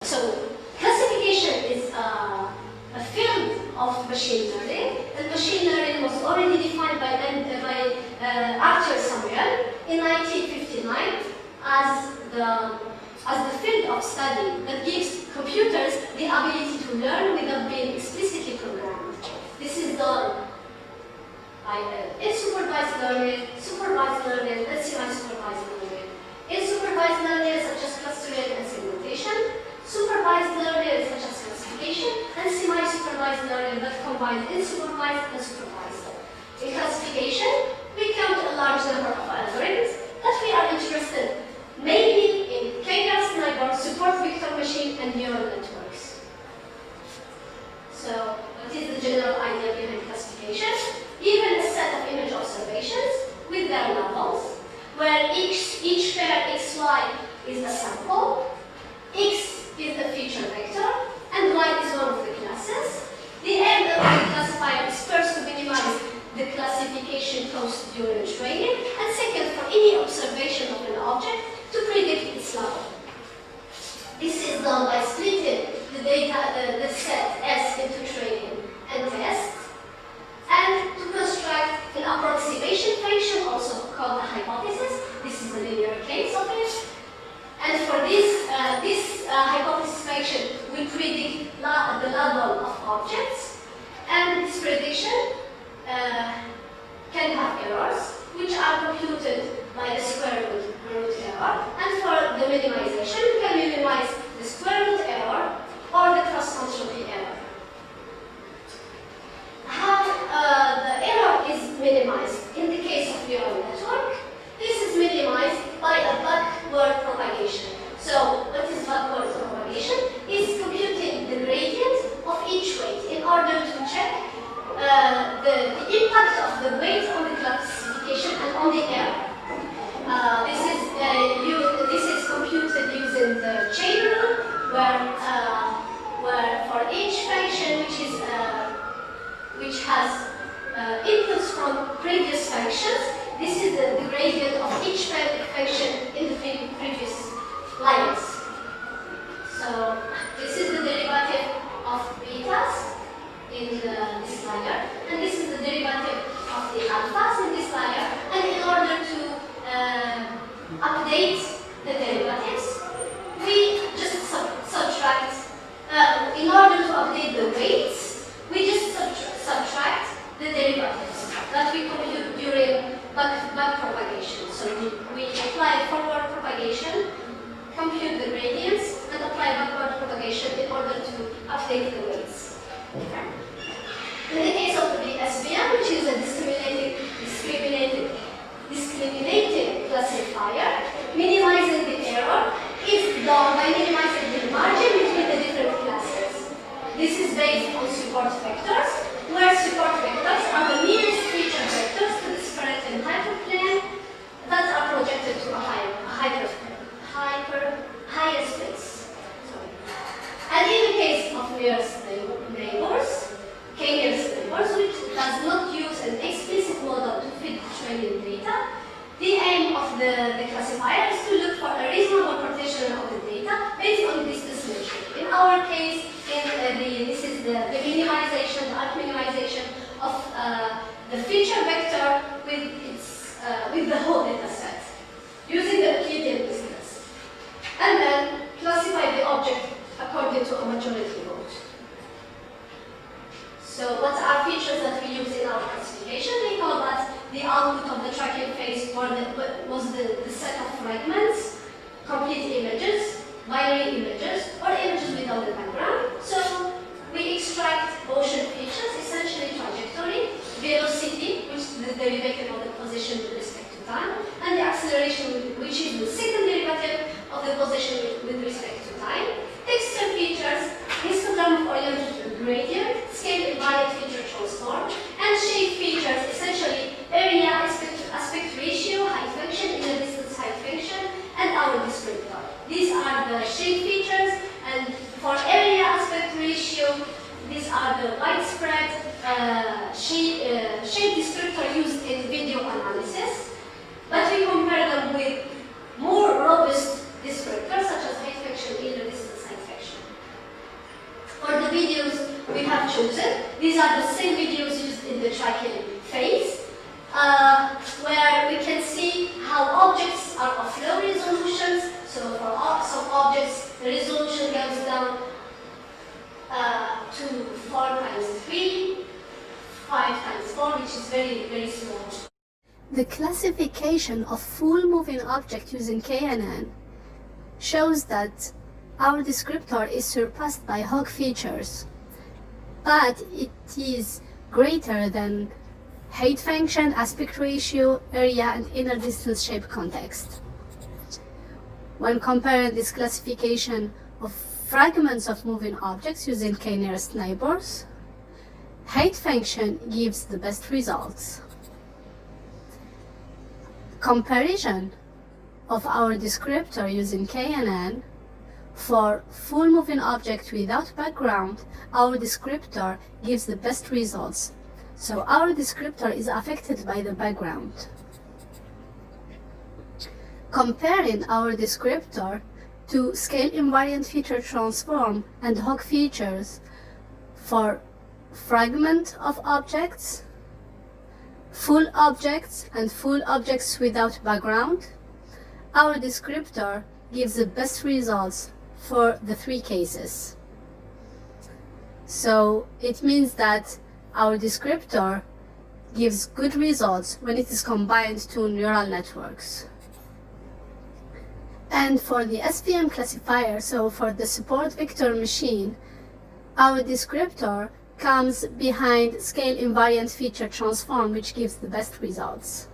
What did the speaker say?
So classification is a field of machine learning, and machine learning was already defined by Arthur Samuel in 1959 as the field of study that gives computers the ability to learn without being explicitly programmed. This is done by unsupervised learning, supervised learning, and semi-supervised learning. Unsupervised learning such as clustering and segmentation, supervised learning such as classification, and semi-supervised learning that combines unsupervised and supervised. In classification, we count a large number of algorithms that we are interested mainly in K-Sniper, support vector machine, and neural networks. So, what is the general idea behind classification? Given a set of image observations with their levels, where each pair xy is a sample, x is the feature vector, and y is one of the classes. The aim of the classifier is first to minimize the classification cost during training, and second, for any observation of an object to predict its level. This is done by splitting the data, the set S into training and test, and to construct an approximation function, also called a hypothesis. This is the linear case of it. And for this hypothesis function, we predict the level of objects, and this prediction can have errors, which are computed by the square root error. And for the minimization, we can minimize the square root error or the cross-entropy error. How the error is minimized in the case of neural network? This is minimized by a backward propagation. So, what is backward propagation? Is computing the gradient of each weight in order to check the impact of the weight on the classification and on the error. This is computed using the chain rule, where for each function which has inputs from previous functions, this is the gradient of each function in the previous lines. So this is the derivative of betas in this layer, and this is the derivative of the alphas in this layer. And in order to update the derivatives, we just subtract. In order to update the weights, we just subtract the derivatives that we compute during back propagation. So we apply forward propagation, compute the gradients, and apply backward propagation in order to update the weights. In the case of the SVM, which is a discriminated classifier, minimizing the error is done by minimizing the margin between the different classes. This is based on support vectors, where support vectors are the nearest feature vectors to the disparate and hyperplane that are projected to a higher space. And in the case of nearest neighbors, K-nearest neighbors, which does not use an explicit model to fit the training data, the aim of the classifier is to look for a reasonable partition of the data based on distance measure. In our case, this is the minimization, the minimization of the feature vector with the whole data set, using the Euclidean distance. And then classify the object according to a majority vote. So what are features that we use in our classification? We call that the output of the tracking phase was the set of fragments, complete images, binary images, or images without the background. So we extract motion features, essentially trajectory, velocity, which is the derivative of the position with respect to time, and the acceleration, which is the second derivative of the position with respect to time. Texture features, histogram-oriented gradient, scale invariant feature transform, and shape features, essentially area, aspect ratio, height function, inner distance height function, and our descriptor. These are the shape features, and for area aspect ratio, these are the widespread shape descriptor used in video analysis, but we compare them with more robust descriptors such as height function, inner distance height function. videos we have chosen. These are the same videos used in the tracking phase, where we can see how objects are of low resolutions. So for some objects, the resolution goes down to 4 times 3, 5 times 4, which is very, very small. The classification of full moving object using KNN shows that our descriptor is surpassed by Hawk features, but it is greater than height function, aspect ratio, area, and inner distance shape context. When comparing this classification of fragments of moving objects using k-nearest neighbors, height function gives the best results. Comparison of our descriptor using KNN for full moving object without background, our descriptor gives the best results. So our descriptor is affected by the background. Comparing our descriptor to scale invariant feature transform and Hawk features for fragment of objects, full objects, and full objects without background, our descriptor gives the best results for the 3 cases. So it means that our descriptor gives good results when it is combined to neural networks. And for the SVM classifier, so for the support vector machine, our descriptor comes behind scale invariant feature transform, which gives the best results.